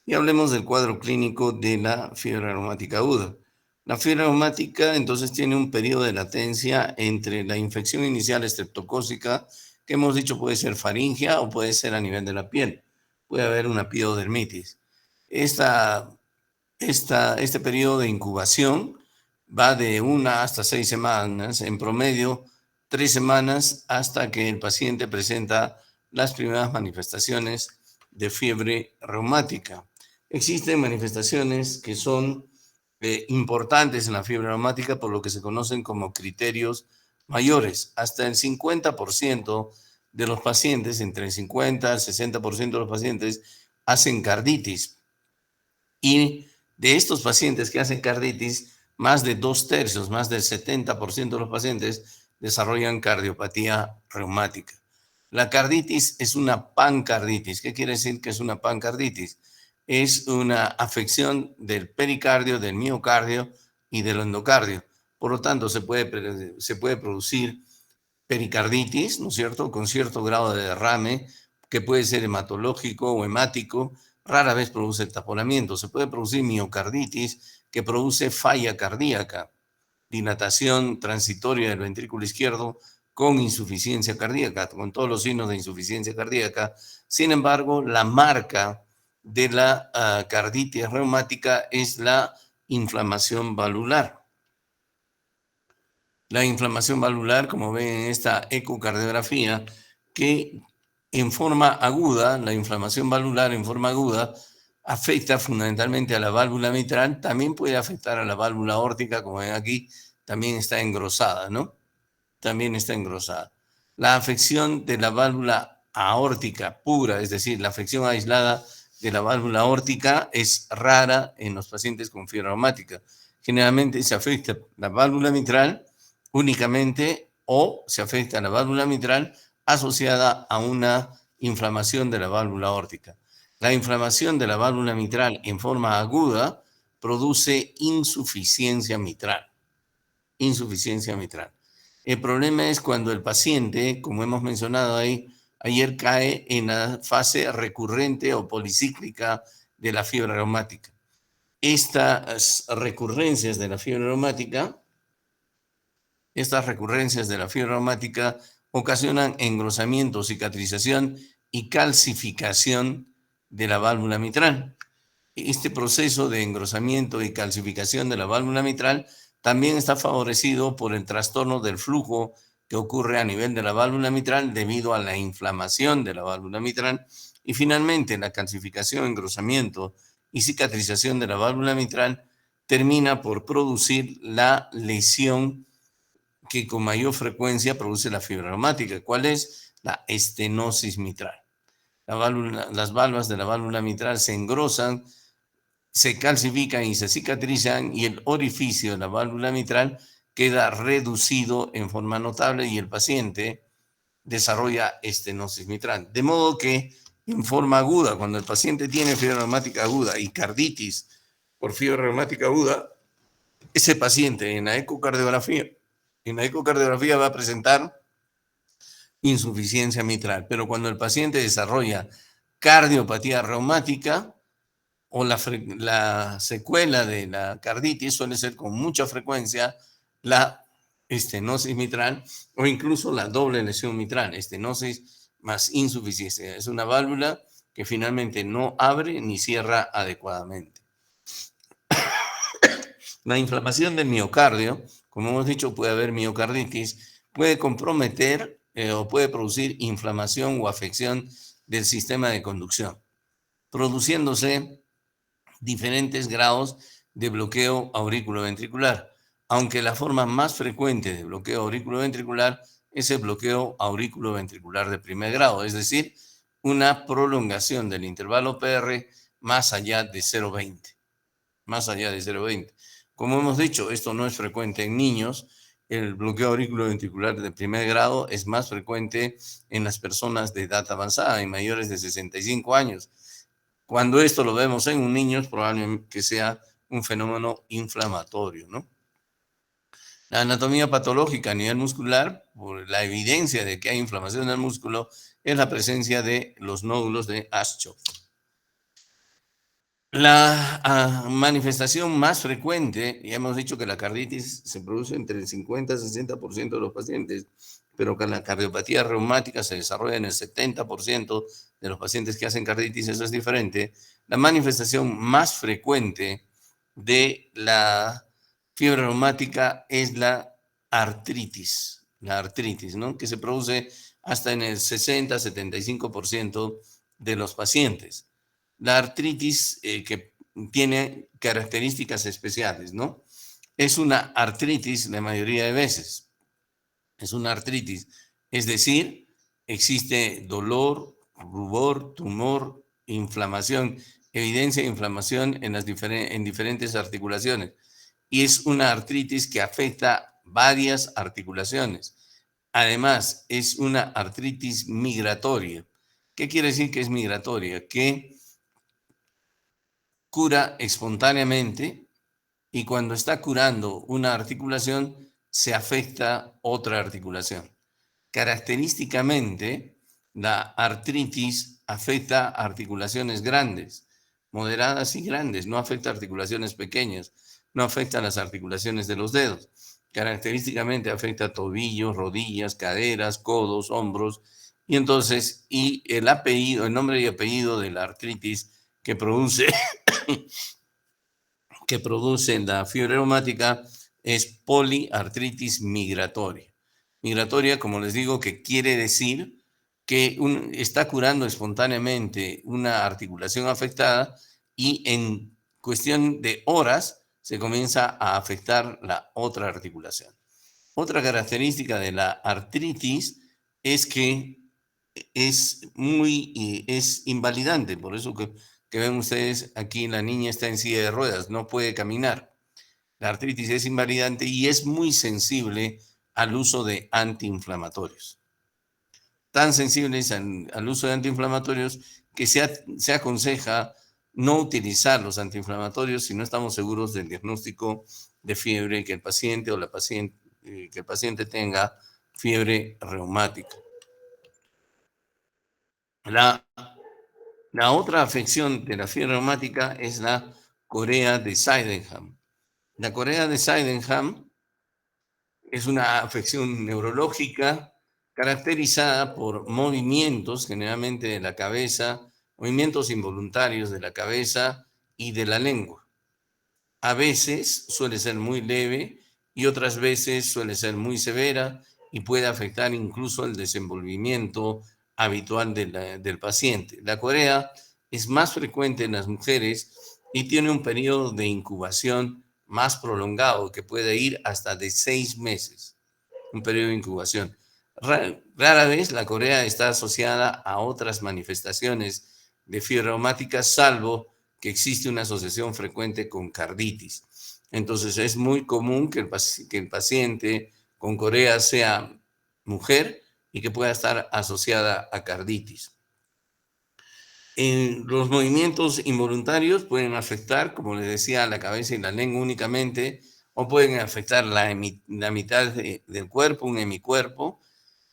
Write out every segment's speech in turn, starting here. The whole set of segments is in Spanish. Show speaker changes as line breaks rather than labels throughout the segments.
Y hablemos del cuadro clínico de la fiebre reumática aguda. La fiebre reumática entonces tiene un periodo de latencia entre la infección inicial estreptocócica, que hemos dicho puede ser faringea o puede ser a nivel de la piel. Puede haber una piodermitis. Este periodo de incubación va de 1 hasta 6 semanas, en promedio 3 semanas, hasta que el paciente presenta las primeras manifestaciones de fiebre reumática. Existen manifestaciones que son importantes en la fiebre reumática por lo que se conocen como criterios mayores. Hasta el 50% de los pacientes, entre el 50 al 60% de los pacientes, hacen carditis. Y de estos pacientes que hacen carditis, más de 2/3, más del 70% de los pacientes desarrollan cardiopatía reumática. La carditis es una pancarditis. ¿Qué quiere decir que es una pancarditis? Es una afección del pericardio, del miocardio y del endocardio. Por lo tanto, se puede producir pericarditis, ¿no es cierto?, con cierto grado de derrame, que puede ser hematológico o hemático. Rara vez produce taponamiento. Se puede producir miocarditis, que produce falla cardíaca, dilatación transitoria del ventrículo izquierdo con insuficiencia cardíaca, con todos los signos de insuficiencia cardíaca. Sin embargo, la marca de la carditis reumática es la inflamación valvular. La inflamación valvular, como ven en esta ecocardiografía, que en forma aguda, la inflamación valvular en forma aguda, afecta fundamentalmente a la válvula mitral, también puede afectar a la válvula aórtica, como ven aquí, también está engrosada, ¿no? También está engrosada. La afección de la válvula aórtica pura, es decir, la afección aislada de la válvula aórtica, es rara en los pacientes con fiebre reumática. Generalmente se afecta la válvula mitral únicamente o se afecta la válvula mitral asociada a una inflamación de la válvula aórtica. La inflamación de la válvula mitral en forma aguda produce insuficiencia mitral. Insuficiencia mitral. El problema es cuando el paciente, como hemos mencionado ayer, cae en la fase recurrente o policíclica de la fiebre reumática. Estas recurrencias de la fiebre reumática ocasionan engrosamiento, cicatrización y calcificación de la válvula mitral. Este proceso de engrosamiento y calcificación de la válvula mitral también está favorecido por el trastorno del flujo que ocurre a nivel de la válvula mitral debido a la inflamación de la válvula mitral. Y finalmente, la calcificación, engrosamiento y cicatrización de la válvula mitral termina por producir la lesión que con mayor frecuencia produce la fiebre reumática. ¿Cuál es? La estenosis mitral. Las valvas de la válvula mitral se engrosan, se calcifican y se cicatrizan, y el orificio de la válvula mitral queda reducido en forma notable y el paciente desarrolla estenosis mitral. De modo que en forma aguda, cuando el paciente tiene fiebre reumática aguda y carditis por fiebre reumática aguda, ese paciente en la ecocardiografía va a presentar insuficiencia mitral. Pero cuando el paciente desarrolla cardiopatía reumática, o la secuela de la carditis suele ser con mucha frecuencia la estenosis mitral o incluso la doble lesión mitral, estenosis más insuficiencia. Es una válvula que finalmente no abre ni cierra adecuadamente. La inflamación del miocardio, como hemos dicho, puede haber miocarditis, puede comprometer o puede producir inflamación o afección del sistema de conducción, produciéndose diferentes grados de bloqueo auriculoventricular, aunque la forma más frecuente de bloqueo auriculoventricular es el bloqueo auriculoventricular de primer grado, es decir, una prolongación del intervalo PR más allá de 0,20. Más allá de 0,20. Como hemos dicho, esto no es frecuente en niños. El bloqueo auriculoventricular de primer grado es más frecuente en las personas de edad avanzada, en mayores de 65 años. Cuando esto lo vemos en un niño, es probable que sea un fenómeno inflamatorio, ¿no? La anatomía patológica a nivel muscular, por la evidencia de que hay inflamación en el músculo, es la presencia de los nódulos de Aschoff. La manifestación más frecuente, ya hemos dicho que la carditis se produce entre el 50 y 60% de los pacientes, pero que la cardiopatía reumática se desarrolla en el 70% de los pacientes que hacen carditis, eso es diferente. La manifestación más frecuente de la fiebre reumática es la artritis, ¿no? Que se produce hasta en el 60-75% de los pacientes. La artritis que tiene características especiales, ¿no? Es una artritis la mayoría de veces. Es una artritis. Es decir, existe dolor, rubor, tumor, inflamación, evidencia de inflamación en diferentes articulaciones. Y es una artritis que afecta varias articulaciones. Además, es una artritis migratoria. ¿Qué quiere decir que es migratoria? Que cura espontáneamente y cuando está curando una articulación, se afecta otra articulación. Característicamente, la artritis afecta articulaciones grandes, moderadas y grandes, no afecta articulaciones pequeñas, no afecta las articulaciones de los dedos. Característicamente afecta tobillos, rodillas, caderas, codos, hombros, y entonces, el apellido, el nombre y apellido de la artritis que produce que produce la fiebre reumática es poliartritis migratoria. Migratoria, como les digo, que quiere decir que está curando espontáneamente una articulación afectada y en cuestión de horas se comienza a afectar la otra articulación. Otra característica de la artritis es que es invalidante, por eso que ven ustedes aquí la niña está en silla de ruedas, no puede caminar. La artritis es invalidante y es muy sensible al uso de antiinflamatorios. Tan sensibles al uso de antiinflamatorios que se aconseja no utilizar los antiinflamatorios si no estamos seguros del diagnóstico de fiebre que el paciente o que el paciente tenga fiebre reumática. La La otra afección de la fiebre reumática es la corea de Sydenham. La corea de Sydenham es una afección neurológica caracterizada por movimientos generalmente de la cabeza, movimientos involuntarios de la cabeza y de la lengua. A veces suele ser muy leve y otras veces suele ser muy severa y puede afectar incluso el desenvolvimiento habitual del paciente. La corea es más frecuente en las mujeres y tiene un periodo de incubación más prolongado que puede ir hasta de 6 meses, un periodo de incubación. Rara vez la corea está asociada a otras manifestaciones de fiebre reumática, salvo que existe una asociación frecuente con carditis. Entonces es muy común que el paciente con corea sea mujer y que pueda estar asociada a carditis. Los movimientos involuntarios pueden afectar, como les decía, la cabeza y la lengua únicamente, o pueden afectar la mitad del cuerpo, un hemicuerpo,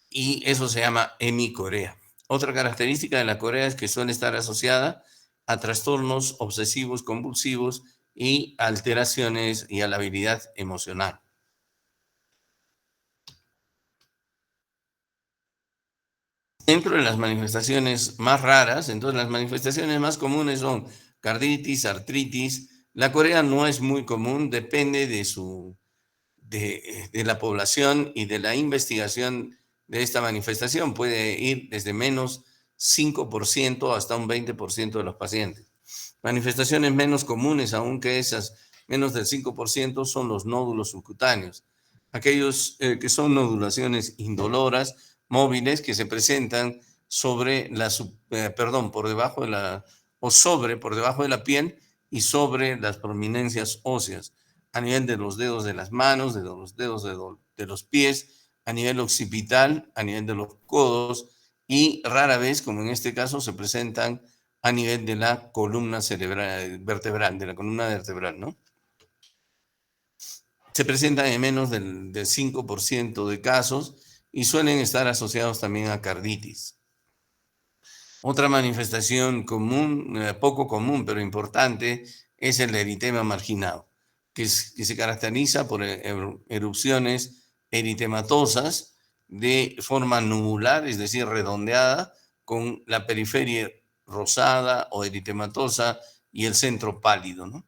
y eso se llama hemicorea. Otra característica de la corea es que suele estar asociada a trastornos obsesivos compulsivos y alteraciones y a la habilidad emocional. Dentro de las manifestaciones más raras, entonces las manifestaciones más comunes son carditis, artritis. La corea no es muy común, depende de la población y de la investigación de esta manifestación. Puede ir desde menos 5% hasta un 20% de los pacientes. Manifestaciones menos comunes, aunque esas, menos del 5%, son los nódulos subcutáneos. Aquellos que son nodulaciones indoloras, móviles, que se presentan sobre por debajo de por debajo de la piel y sobre las prominencias óseas a nivel de los dedos de las manos, de los dedos de los pies, a nivel occipital, a nivel de los codos y rara vez, como en este caso, se presentan a nivel de la columna vertebral, de la columna vertebral, ¿no? Se presentan en menos del 5% de casos y suelen estar asociados también a carditis. Otra manifestación común, poco común, pero importante, es el eritema marginado, que se caracteriza por erupciones eritematosas de forma nubular, es decir, redondeada, con la periferia rosada o eritematosa y el centro pálido, ¿no?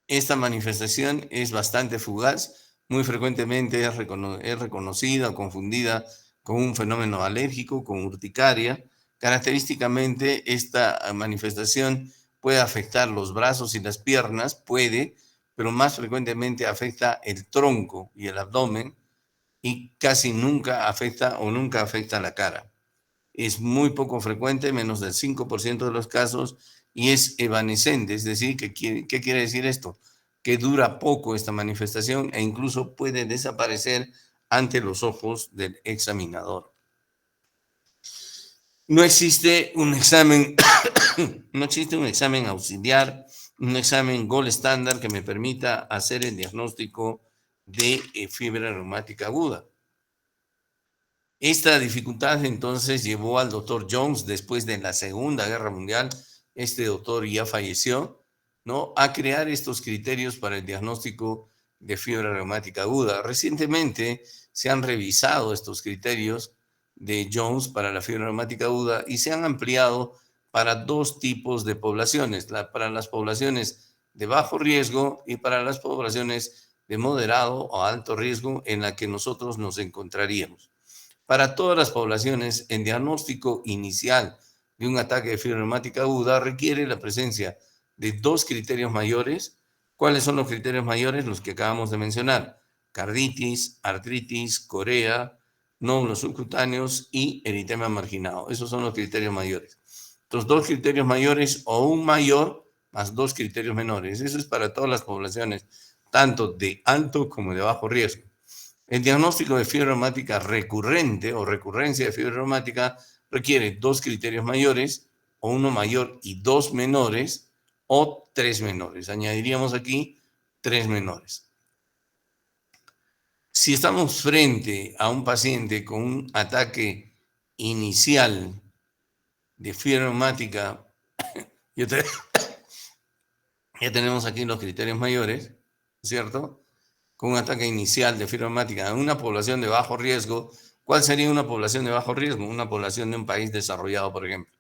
Esta manifestación es bastante fugaz, muy frecuentemente es reconocida o confundida con un fenómeno alérgico, con urticaria. Característicamente, esta manifestación puede afectar los brazos y las piernas, pero más frecuentemente afecta el tronco y el abdomen y casi nunca afecta o nunca afecta la cara. Es muy poco frecuente, menos del 5% de los casos, y es evanescente, es decir, ¿qué quiere decir esto? Que dura poco esta manifestación e incluso puede desaparecer ante los ojos del examinador. No existe un examen, no existe un examen auxiliar, un examen gold estándar que me permita hacer el diagnóstico de fiebre reumática aguda. Esta dificultad entonces llevó al doctor Jones, después de la Segunda Guerra Mundial, este doctor ya falleció, ¿no?, a crear estos criterios para el diagnóstico de fiebre reumática aguda. Recientemente se han revisado estos criterios de Jones para la fiebre reumática aguda y se han ampliado para dos tipos de poblaciones, para las poblaciones de bajo riesgo y para las poblaciones de moderado o alto riesgo en la que nosotros nos encontraríamos. Para todas las poblaciones, el diagnóstico inicial de un ataque de fiebre reumática aguda requiere la presencia de dos criterios mayores. ¿Cuáles son los criterios mayores? Los que acabamos de mencionar: carditis, artritis, corea, nódulos subcutáneos y eritema marginado. Esos son los criterios mayores. Los dos criterios mayores o un mayor más dos criterios menores. Eso es para todas las poblaciones, tanto de alto como de bajo riesgo. El diagnóstico de fiebre reumática recurrente o recurrencia de fiebre reumática requiere dos criterios mayores, o uno mayor y dos menores, o tres menores. Añadiríamos aquí tres menores. Si estamos frente a un paciente con un ataque inicial de fiebre reumática, ya tenemos aquí los criterios mayores, ¿cierto?, con un ataque inicial de fiebre reumática en una población de bajo riesgo. ¿Cuál sería una población de bajo riesgo? Una población de un país desarrollado, por ejemplo.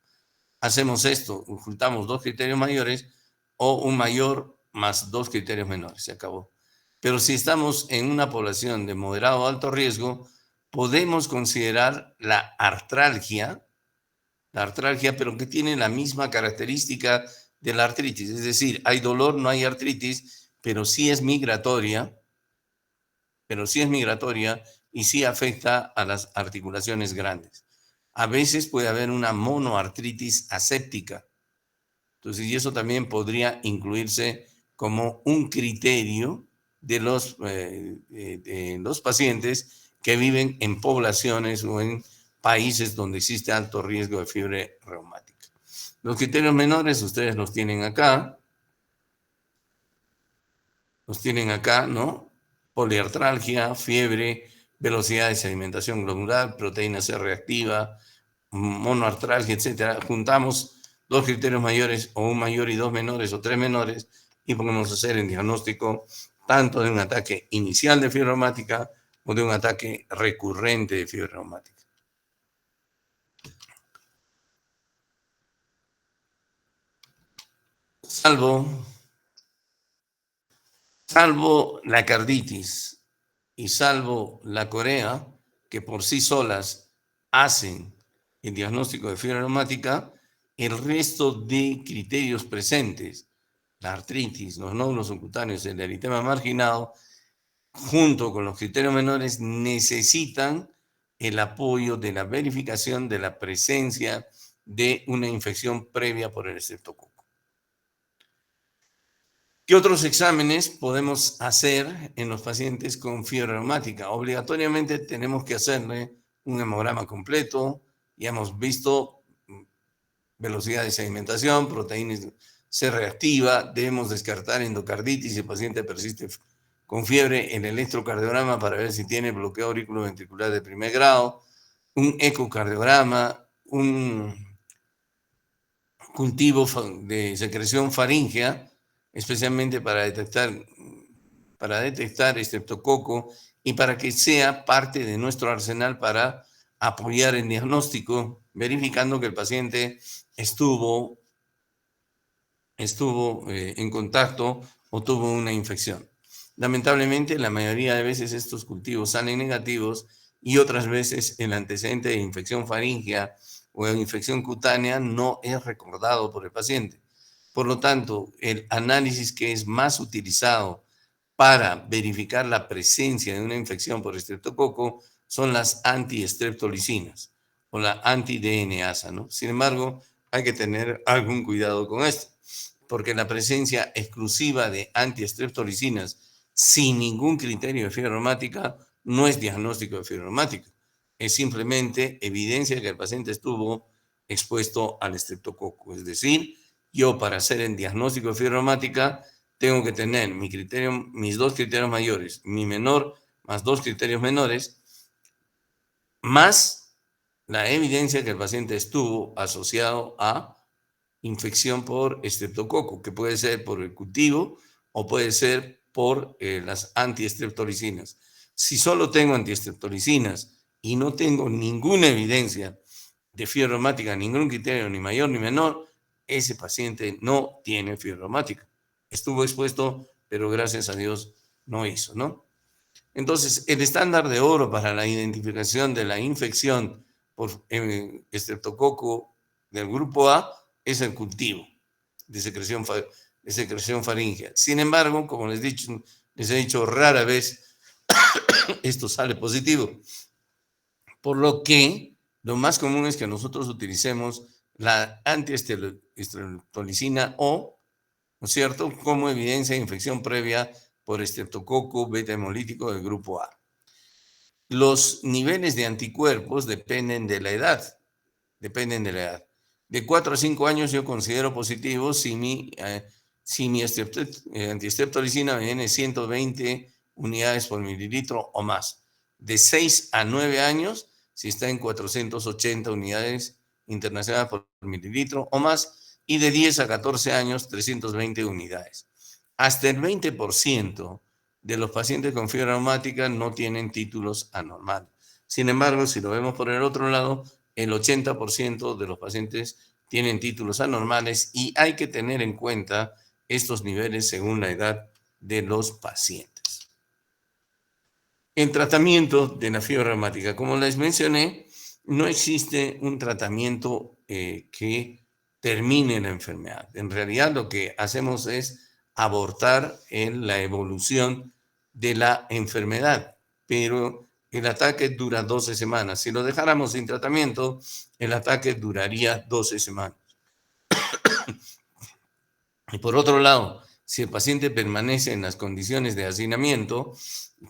Hacemos esto, juntamos dos criterios mayores o un mayor más dos criterios menores, se acabó. Pero si estamos en una población de moderado o alto riesgo, podemos considerar la artralgia, pero que tiene la misma característica de la artritis, es decir, hay dolor, no hay artritis, pero sí es migratoria, y sí afecta a las articulaciones grandes. A veces puede haber una monoartritis aséptica. Entonces, y eso también podría incluirse como un criterio de los pacientes que viven en poblaciones o en países donde existe alto riesgo de fiebre reumática. Los criterios menores ustedes los tienen acá. ¿No? Poliartralgia, fiebre, velocidad de sedimentación glomerular, proteína C reactiva, monoartralgia, etcétera. Juntamos dos criterios mayores o un mayor y dos menores o tres menores y podemos hacer el diagnóstico tanto de un ataque inicial de fiebre reumática o de un ataque recurrente de fiebre reumática. Salvo la carditis y salvo la corea, que por sí solas hacen el diagnóstico de fiebre reumática, el resto de criterios presentes, la artritis, los nódulos subcutáneos, el eritema marginado, junto con los criterios menores, necesitan el apoyo de la verificación de la presencia de una infección previa por el estreptococo. ¿Qué otros exámenes podemos hacer en los pacientes con fiebre reumática? Obligatoriamente tenemos que hacerle un hemograma completo. Ya hemos visto velocidad de sedimentación, proteína C reactiva. Debemos descartar endocarditis si el paciente persiste con fiebre, en el electrocardiograma para ver si tiene bloqueo auriculoventricular de primer grado, un ecocardiograma, un cultivo de secreción faríngea, especialmente para detectar estreptococo y para que sea parte de nuestro arsenal para apoyar el diagnóstico, verificando que el paciente estuvo en contacto o tuvo una infección. Lamentablemente, la mayoría de veces estos cultivos salen negativos y otras veces el antecedente de infección faríngea o de infección cutánea no es recordado por el paciente. Por lo tanto, el análisis que es más utilizado para verificar la presencia de una infección por estreptococo son las antiestreptolicinas o la anti-DNasa, ¿no? Sin embargo, hay que tener algún cuidado con esto, porque la presencia exclusiva de antiestreptolicinas sin ningún criterio de fiebre reumática no es diagnóstico de fiebre reumática, es simplemente evidencia que el paciente estuvo expuesto al estreptococo. Es decir, yo para hacer el diagnóstico de fiebre reumática tengo que tener mis dos criterios mayores, mi menor más dos criterios menores, más la evidencia que el paciente estuvo asociado a infección por estreptococo, que puede ser por el cultivo o puede ser por las antiestreptolicinas. Si solo tengo antiestreptolicinas y no tengo ninguna evidencia de fiebre reumática, ningún criterio ni mayor ni menor, ese paciente no tiene fiebre reumática. Estuvo expuesto, pero gracias a Dios no hizo, ¿no? Entonces, el estándar de oro para la identificación de la infección por estreptococo del grupo A es el cultivo de secreción faríngea. Sin embargo, como les he dicho rara vez esto sale positivo, por lo que lo más común es que nosotros utilicemos la antiestreptolicina O, ¿no es cierto?, como evidencia de infección previa por estreptococo beta hemolítico del grupo A. Los niveles de anticuerpos dependen de la edad. De 4 a 5 años yo considero positivo si mi antiestreptolicina viene 120 unidades por mililitro o más. De 6 a 9 años, si está en 480 unidades internacionales por mililitro o más, y de 10 a 14 años, 320 unidades. Hasta el 20% de los pacientes con fiebre reumática no tienen títulos anormales. Sin embargo, si lo vemos por el otro lado, el 80% de los pacientes tienen títulos anormales y hay que tener en cuenta estos niveles según la edad de los pacientes. En tratamiento de la fiebre reumática, como les mencioné, no existe un tratamiento que termine la enfermedad. En realidad lo que hacemos es abortar en la evolución de la enfermedad, pero el ataque dura 12 semanas. Si lo dejáramos sin tratamiento, el ataque duraría 12 semanas. Y por otro lado, si el paciente permanece en las condiciones de hacinamiento,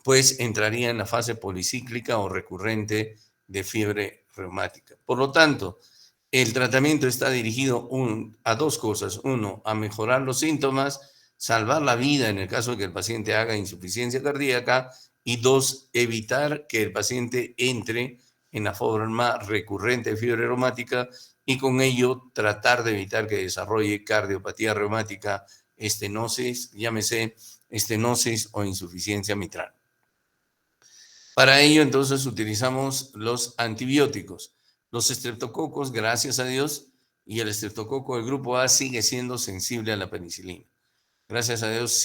pues entraría en la fase policíclica o recurrente de fiebre reumática. Por lo tanto, el tratamiento está dirigido a dos cosas. Uno, a mejorar los síntomas, salvar la vida en el caso de que el paciente haga insuficiencia cardíaca. Y dos, evitar que el paciente entre en la forma recurrente de fiebre reumática y con ello tratar de evitar que desarrolle cardiopatía reumática, estenosis, llámese estenosis o insuficiencia mitral. Para ello, entonces, utilizamos los antibióticos. Los estreptococos, gracias a Dios, y el estreptococo del grupo A sigue siendo sensible a la penicilina. Gracias a Dios,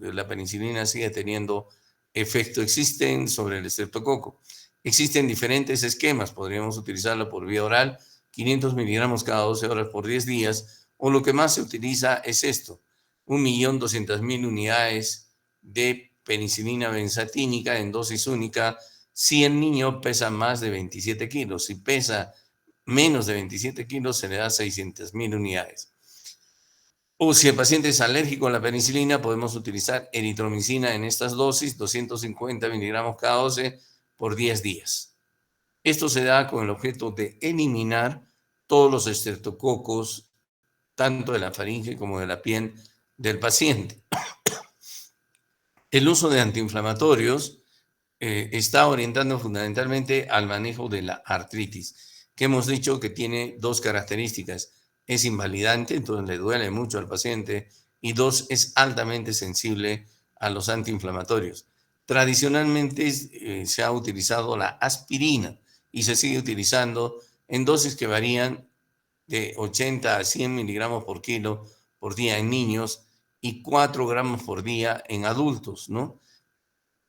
la penicilina sigue teniendo efecto. Existen sobre el estreptococo. Existen diferentes esquemas. Podríamos utilizarlo por vía oral, 500 miligramos cada 12 horas por 10 días, o lo que más se utiliza es esto, 1.200.000 unidades de penicilina benzatínica en dosis única si el niño pesa más de 27 kilos. Si pesa menos de 27 kilos, se le da 600.000 unidades. O si el paciente es alérgico a la penicilina, podemos utilizar eritromicina en estas dosis, 250 miligramos cada 12 por 10 días. Esto se da con el objeto de eliminar todos los estreptococos, tanto de la faringe como de la piel del paciente. El uso de antiinflamatorios está orientando fundamentalmente al manejo de la artritis, que hemos dicho que tiene dos características. Es invalidante, entonces le duele mucho al paciente, y dos, es altamente sensible a los antiinflamatorios. Tradicionalmente se ha utilizado la aspirina y se sigue utilizando en dosis que varían de 80 a 100 miligramos por kilo por día en niños y 4 gramos por día en adultos, ¿no?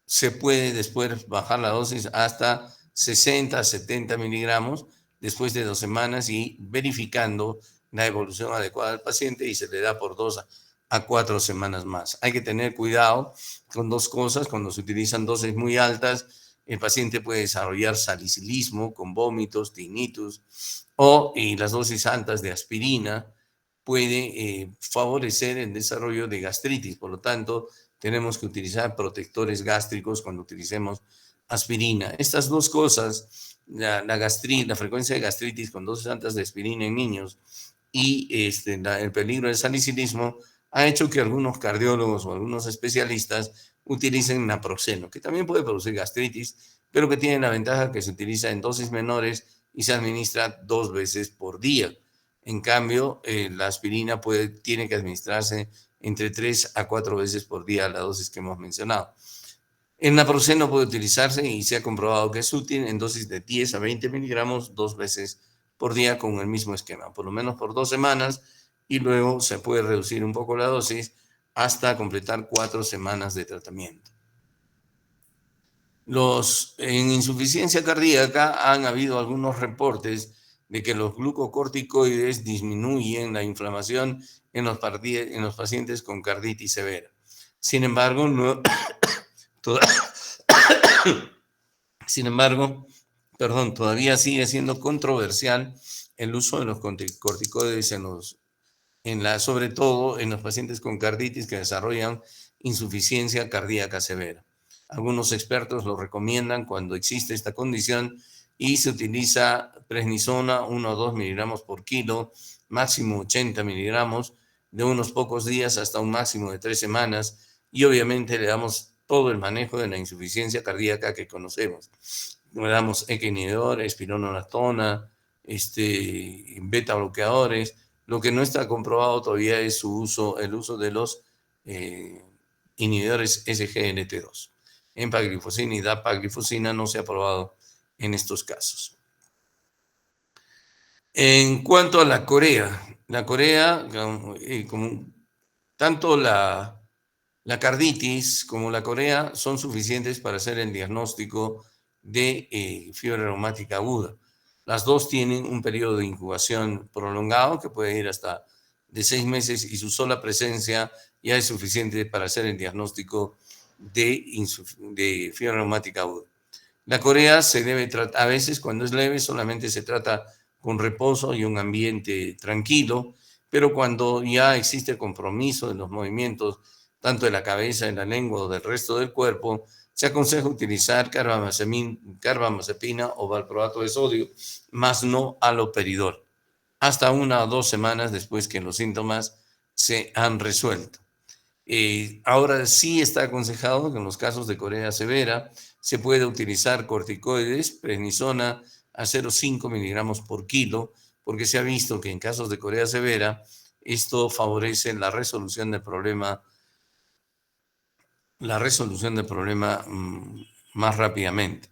Se puede después bajar la dosis hasta 60 a 70 miligramos después de 2 semanas y verificando la evolución adecuada del paciente, y se le da por 2 a 4 semanas más. Hay que tener cuidado con dos cosas. Cuando se utilizan dosis muy altas, el paciente puede desarrollar salicilismo con vómitos, tinnitus, y las dosis altas de aspirina puede favorecer el desarrollo de gastritis. Por lo tanto, tenemos que utilizar protectores gástricos cuando utilicemos aspirina. Estas dos cosas, la frecuencia de gastritis con dosis altas de aspirina en niños y el peligro del salicilismo, ha hecho que algunos cardiólogos o algunos especialistas utilicen naproxeno, que también puede producir gastritis, pero que tiene la ventaja que se utiliza en dosis menores y se administra 2 veces por día. En cambio, la aspirina tiene que administrarse entre 3 a 4 veces por día, la dosis que hemos mencionado. El naproxeno puede utilizarse y se ha comprobado que es útil en dosis de 10 a 20 miligramos 2 veces por día con el mismo esquema, por lo menos por 2 semanas, y luego se puede reducir un poco la dosis hasta completar 4 semanas de tratamiento. En insuficiencia cardíaca han habido algunos reportes de que los glucocorticoides disminuyen la inflamación en los pacientes con carditis severa. Sin embargo, todavía sigue siendo controversial el uso de los corticoides sobre todo en los pacientes con carditis que desarrollan insuficiencia cardíaca severa. Algunos expertos lo recomiendan cuando existe esta condición y se utiliza prednisona 1 o 2 miligramos por kilo, máximo 80 miligramos, de unos pocos días hasta un máximo de 3 semanas, y obviamente le damos todo el manejo de la insuficiencia cardíaca que conocemos. Le damos ECA inhibidor, espironolactona, beta bloqueadores. Lo que no está comprobado todavía es el uso de los inhibidores SGLT2. Empaglifosina y dapaglifosina no se ha probado en estos casos. En cuanto a la corea, tanto la carditis como la corea son suficientes para hacer el diagnóstico de fiebre reumática aguda. Las dos tienen un periodo de incubación prolongado que puede ir hasta de 6 meses, y su sola presencia ya es suficiente para hacer el diagnóstico de fiebre reumática aguda. La corea se debe tratar, a veces cuando es leve solamente se trata con reposo y un ambiente tranquilo, pero cuando ya existe compromiso de los movimientos, tanto de la cabeza, de la lengua o del resto del cuerpo, se aconseja utilizar carbamazepina o valproato de sodio, más no haloperidol, hasta 1 o 2 semanas después que los síntomas se han resuelto. Ahora sí está aconsejado que en los casos de corea severa se puede utilizar corticoides, prednisona a 0,5 miligramos por kilo, porque se ha visto que en casos de corea severa esto favorece la resolución del problema más rápidamente.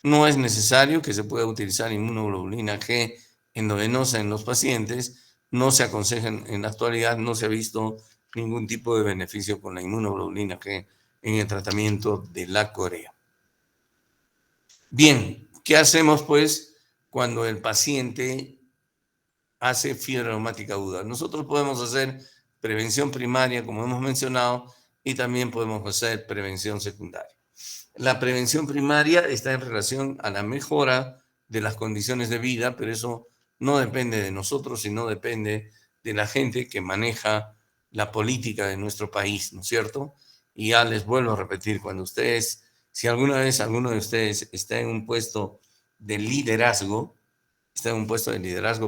No es necesario que se pueda utilizar inmunoglobulina G endovenosa en los pacientes. No se aconseja en la actualidad, no se ha visto ningún tipo de beneficio con la inmunoglobulina G en el tratamiento de la corea. Bien, ¿qué hacemos pues cuando el paciente hace fiebre reumática aguda? Nosotros podemos hacer prevención primaria, como hemos mencionado, y también podemos hacer prevención secundaria. La prevención primaria está en relación a la mejora de las condiciones de vida, pero eso no depende de nosotros, sino depende de la gente que maneja la política de nuestro país, ¿no es cierto? Y ya les vuelvo a repetir, si alguna vez alguno de ustedes está en un puesto de liderazgo,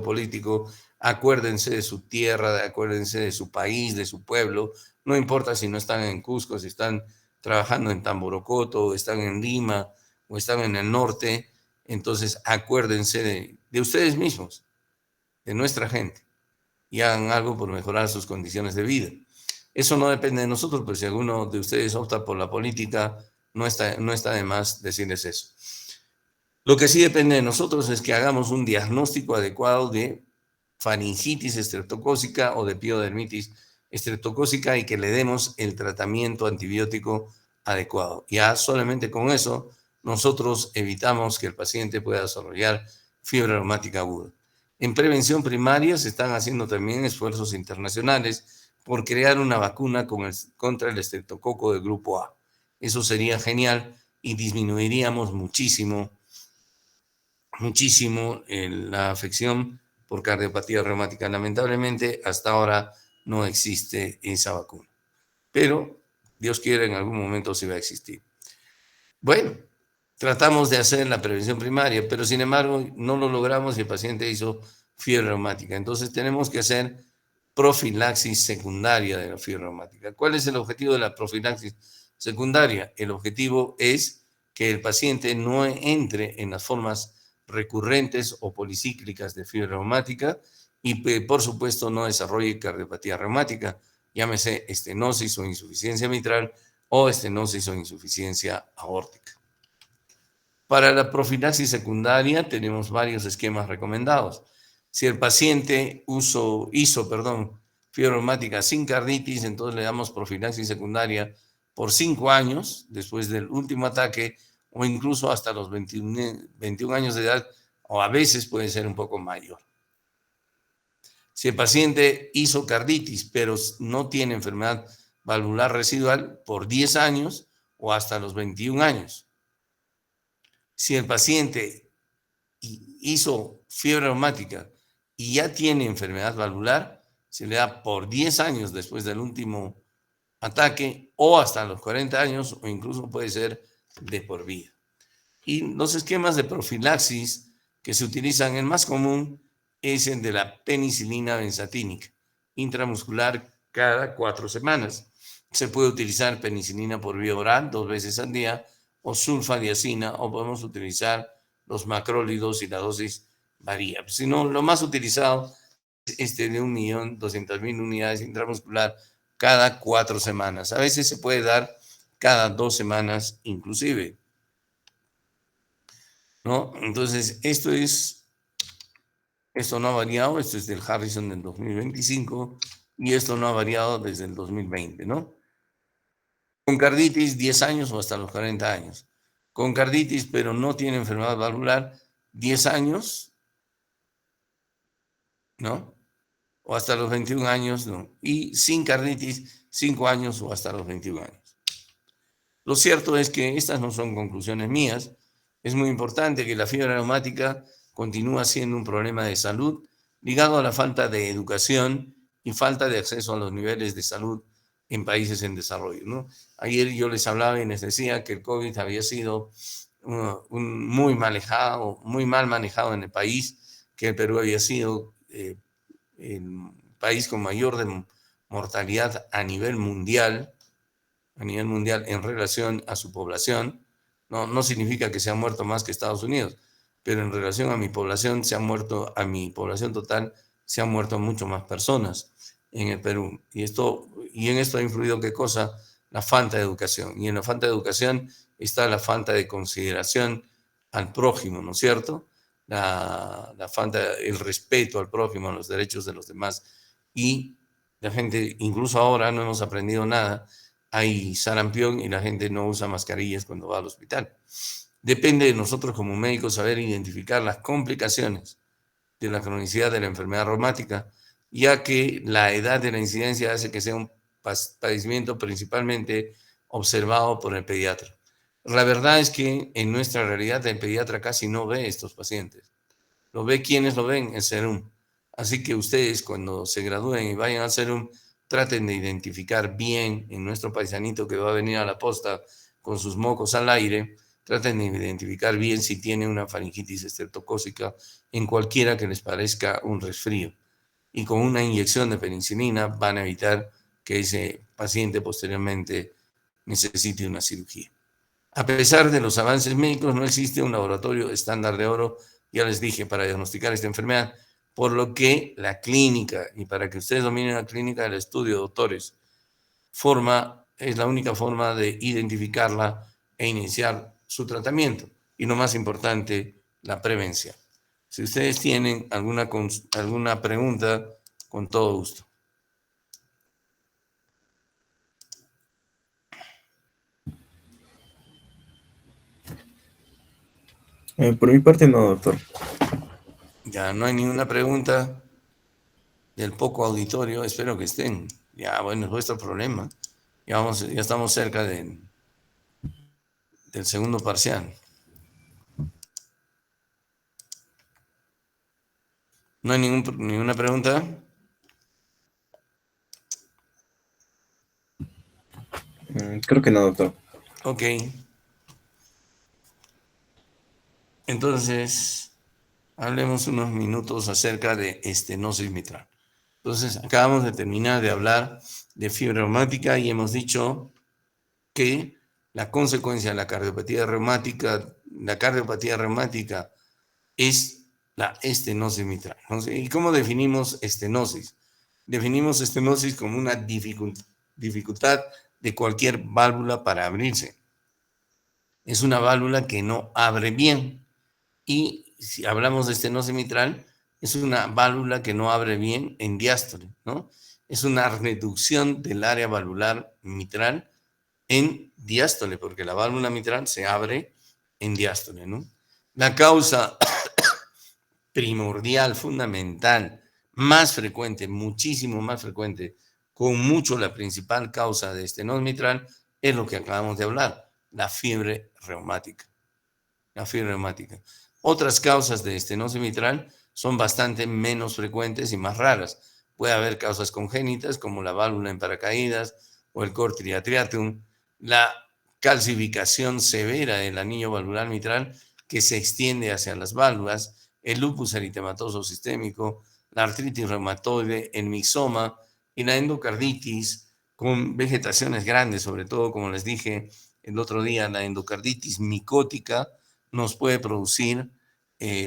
político, acuérdense de su tierra, acuérdense de su país, de su pueblo. No importa si no están en Cusco, si están trabajando en Tamborocoto, o están en Lima, o están en el norte. Entonces, acuérdense de ustedes mismos, de nuestra gente, y hagan algo por mejorar sus condiciones de vida. Eso no depende de nosotros, pero si alguno de ustedes opta por la política, no está de más decirles eso. Lo que sí depende de nosotros es que hagamos un diagnóstico adecuado de faringitis estreptocócica o de piodermitis estreptocócica y que le demos el tratamiento antibiótico adecuado. Ya solamente con eso nosotros evitamos que el paciente pueda desarrollar fiebre reumática aguda. En prevención primaria se están haciendo también esfuerzos internacionales por crear una vacuna contra el estreptococo de grupo A. Eso sería genial y disminuiríamos muchísimo la afección por cardiopatía reumática. Lamentablemente, hasta ahora no existe esa vacuna, pero Dios quiere, en algún momento sí va a existir. Bueno, tratamos de hacer la prevención primaria, pero sin embargo no lo logramos y el paciente hizo fiebre reumática. Entonces tenemos que hacer profilaxis secundaria de la fiebre reumática. ¿Cuál es el objetivo de la profilaxis secundaria? El objetivo es que el paciente no entre en las formas recurrentes o policíclicas de fiebre reumática y, por supuesto, no desarrolle cardiopatía reumática, llámese estenosis o insuficiencia mitral o estenosis o insuficiencia aórtica. Para la profilaxis secundaria tenemos varios esquemas recomendados. Si el paciente hizo fiebre reumática sin carditis, entonces le damos profilaxis secundaria por 5 años después del último ataque o incluso hasta los 21 años de edad, o a veces puede ser un poco mayor. Si el paciente hizo carditis pero no tiene enfermedad valvular residual, por 10 años o hasta los 21 años. Si el paciente hizo fiebre reumática y ya tiene enfermedad valvular, se le da por 10 años después del último ataque o hasta los 40 años o incluso puede ser de por vida. Y los esquemas de profilaxis que se utilizan, el más común es el de la penicilina benzatínica, intramuscular cada 4 semanas. Se puede utilizar penicilina por vía oral 2 veces al día o sulfadiazina, o podemos utilizar los macrólidos y la dosis varía. Si no, lo más utilizado es de 1.200.000 unidades intramuscular cada 4 semanas. A veces se puede dar cada 2 semanas inclusive, ¿no? Entonces, esto no ha variado, esto es del Harrison del 2025 y esto no ha variado desde el 2020, ¿no? Con carditis, 10 años o hasta los 40 años. Con carditis, pero no tiene enfermedad valvular, 10 años, ¿no? O hasta los 21 años, ¿no? Y sin carditis, 5 años o hasta los 21 años. Lo cierto es que estas no son conclusiones mías. Es muy importante que la fiebre reumática continúa siendo un problema de salud ligado a la falta de educación y falta de acceso a los niveles de salud en países en desarrollo, ¿no? Ayer yo les hablaba y les decía que el COVID había sido muy mal manejado en el país, que el Perú había sido el país con mayor mortalidad a nivel mundial en relación a su población. No significa que se ha muerto más que Estados Unidos, pero en relación a mi población a mi población total, se han muerto mucho más personas en el Perú. Y en esto ha influido ¿qué cosa? La falta de educación. Y en la falta de educación está la falta de consideración al prójimo, ¿no es cierto? La falta, el respeto al prójimo, a los derechos de los demás. Y la gente, incluso ahora no hemos aprendido nada, hay sarampión y la gente no usa mascarillas cuando va al hospital. Depende de nosotros como médicos saber identificar las complicaciones de la cronicidad de la enfermedad reumática, ya que la edad de la incidencia hace que sea un padecimiento principalmente observado por el pediatra. La verdad es que en nuestra realidad el pediatra casi no ve estos pacientes. Lo ve quienes lo ven, el SERUM. Así que ustedes cuando se gradúen y vayan al SERUM, traten de identificar bien en nuestro paisanito que va a venir a la posta con sus mocos al aire, traten de identificar bien si tiene una faringitis estreptocócica en cualquiera que les parezca un resfrío. Y con una inyección de penicilina van a evitar que ese paciente posteriormente necesite una cirugía. A pesar de los avances médicos, no existe un laboratorio estándar de oro, ya les dije, para diagnosticar esta enfermedad, por lo que la clínica, y para que ustedes dominen la clínica, el estudio, doctores, es la única forma de identificarla e iniciar su tratamiento. Y lo más importante, la prevención. Si ustedes tienen alguna pregunta, con todo gusto.
Por mi parte no, doctor.
Ya no hay ninguna pregunta del poco auditorio, espero que estén. Ya, bueno, es vuestro problema. Ya estamos cerca del segundo parcial. ¿No hay ninguna pregunta?
Creo que no, doctor.
Ok. Entonces, hablemos unos minutos acerca de estenosis mitral. Entonces, acabamos de terminar de hablar de fiebre reumática y hemos dicho que la consecuencia de la cardiopatía reumática es la estenosis mitral. ¿Y cómo definimos estenosis? Definimos estenosis como una dificultad de cualquier válvula para abrirse. Es una válvula que no abre bien. Y si hablamos de estenosis mitral, es una válvula que no abre bien en diástole, ¿no? Es una reducción del área valvular mitral en diástole, porque la válvula mitral se abre en diástole, ¿no? La causa primordial, fundamental, más frecuente, muchísimo más frecuente, con mucho la principal causa de estenosis mitral, es lo que acabamos de hablar, la fiebre reumática. La fiebre reumática. Otras causas de estenosis mitral son bastante menos frecuentes y más raras. Puede haber causas congénitas como la válvula en paracaídas o el córter atriatum, la calcificación severa del anillo valvular mitral que se extiende hacia las válvulas, el lupus eritematoso sistémico, la artritis reumatoide, el mixoma y la endocarditis con vegetaciones grandes, sobre todo, como les dije el otro día, la endocarditis micótica nos puede producir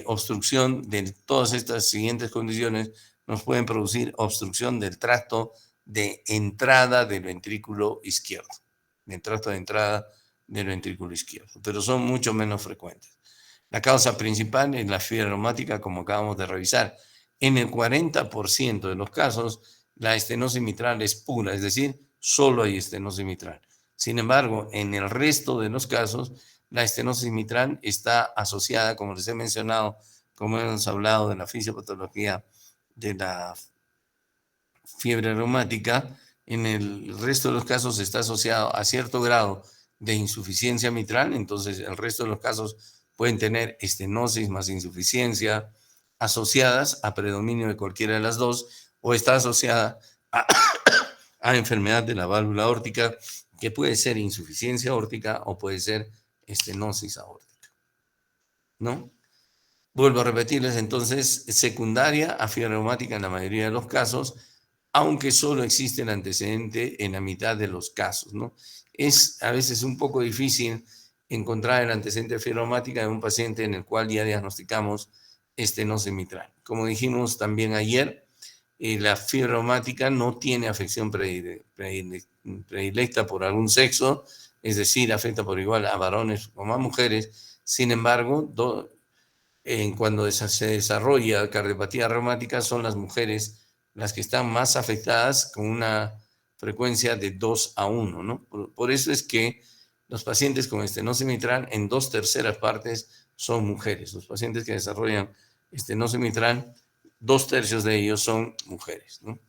obstrucción de todas estas siguientes condiciones, nos pueden producir obstrucción del tracto de entrada del ventrículo izquierdo, del tracto de entrada del ventrículo izquierdo, pero son mucho menos frecuentes. La causa principal es la fiebre reumática, como acabamos de revisar. En el 40% de los casos, la estenosis mitral es pura, es decir, solo hay estenosis mitral. Sin embargo, en el resto de los casos, la estenosis mitral está asociada, como les he mencionado, como hemos hablado de la fisiopatología de la fiebre reumática, en el resto de los casos está asociado a cierto grado de insuficiencia mitral, entonces el resto de los casos pueden tener estenosis más insuficiencia asociadas a predominio de cualquiera de las dos, o está asociada a, a enfermedad de la válvula aórtica, que puede ser insuficiencia aórtica o puede ser estenosis aórtica, ¿no? Vuelvo a repetirles, entonces, secundaria a fiebre reumática en la mayoría de los casos, aunque solo existe el antecedente en la mitad de los casos, ¿no? Es a veces un poco difícil encontrar el antecedente de fiebre reumática de un paciente en el cual ya diagnosticamos estenosis mitral. Como dijimos también ayer, la fiebre reumática no tiene afección predilecta por algún sexo, es decir, afecta por igual a varones como a mujeres. Sin embargo, cuando se desarrolla cardiopatía reumática, son las mujeres las que están más afectadas con una frecuencia de 2 a 1, ¿no? Por eso es que los pacientes con estenosis mitral, en 2/3 partes, son mujeres. Los pacientes que desarrollan estenosis mitral, 2/3 de ellos son mujeres, ¿no?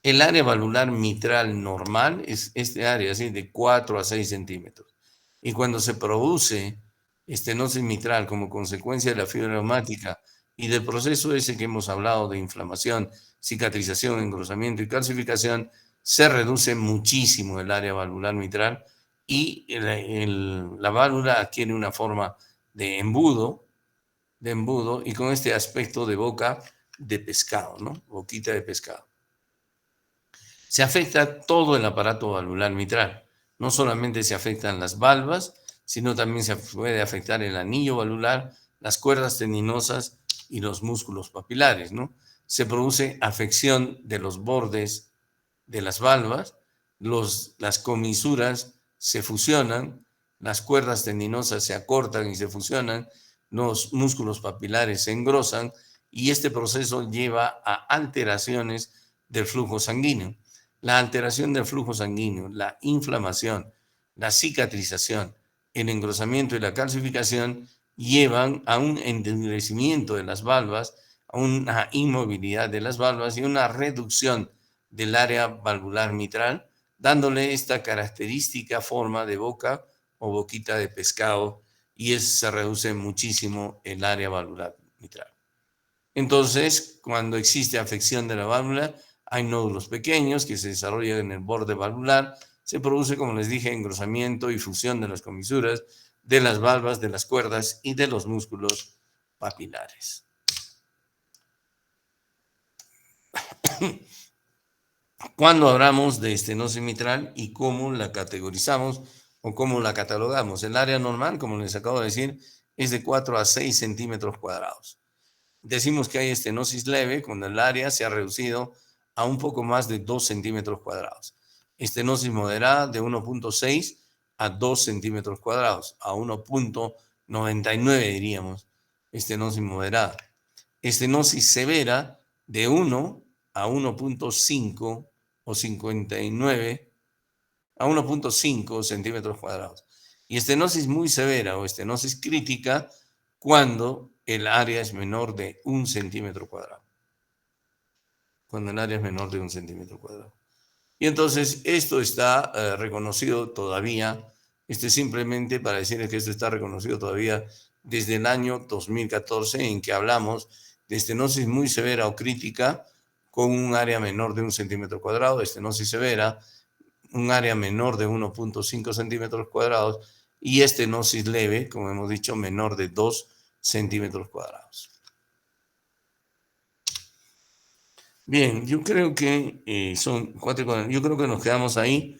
El área valvular mitral normal es este área, así de 4 a 6 centímetros. Y cuando se produce estenosis mitral como consecuencia de la fiebre reumática y del proceso ese que hemos hablado de inflamación, cicatrización, engrosamiento y calcificación, se reduce muchísimo el área valvular mitral y la válvula adquiere una forma de embudo y con este aspecto de boca de pescado, ¿no? Boquita de pescado. Se afecta todo el aparato valvular mitral. No solamente se afectan las valvas, sino también se puede afectar el anillo valvular, las cuerdas tendinosas y los músculos papilares, ¿no? Se produce afección de los bordes de las valvas, las comisuras se fusionan, las cuerdas tendinosas se acortan y se fusionan, los músculos papilares se engrosan y este proceso lleva a alteraciones del flujo sanguíneo. La alteración del flujo sanguíneo, la inflamación, la cicatrización, el engrosamiento y la calcificación llevan a un endurecimiento de las valvas, a una inmovilidad de las valvas y una reducción del área valvular mitral, dándole esta característica forma de boca o boquita de pescado, y se reduce muchísimo el área valvular mitral. Entonces, cuando existe afección de la válvula, hay nódulos pequeños que se desarrollan en el borde valvular, se produce, como les dije, engrosamiento y fusión de las comisuras, de las valvas, de las cuerdas y de los músculos papilares. Cuando hablamos de estenosis mitral y cómo la categorizamos o cómo la catalogamos, el área normal, como les acabo de decir, es de 4 a 6 centímetros cuadrados. Decimos que hay estenosis leve cuando el área se ha reducido a un poco más de 2 centímetros cuadrados. Estenosis moderada de 1.6 a 2 centímetros cuadrados, a 1.99 diríamos, estenosis moderada. Estenosis severa de 1 a 1.5 o 59 a 1.5 centímetros cuadrados. Y estenosis muy severa o estenosis crítica cuando el área es menor de 1 centímetro cuadrado. Cuando el área es menor de 1 centímetro cuadrado. Y entonces esto está reconocido todavía, simplemente para decirles que esto está reconocido todavía desde el año 2014, en que hablamos de estenosis muy severa o crítica con un área menor de 1 centímetro cuadrado, estenosis severa, un área menor de 1.5 centímetros cuadrados, y estenosis leve, como hemos dicho, menor de 2 centímetros cuadrados. Bien, yo creo que son 4:40. Yo creo que nos quedamos ahí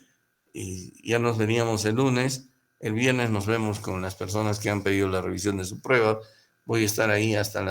y ya nos veríamos el lunes. El viernes nos vemos con las personas que han pedido la revisión de su prueba. Voy a estar ahí hasta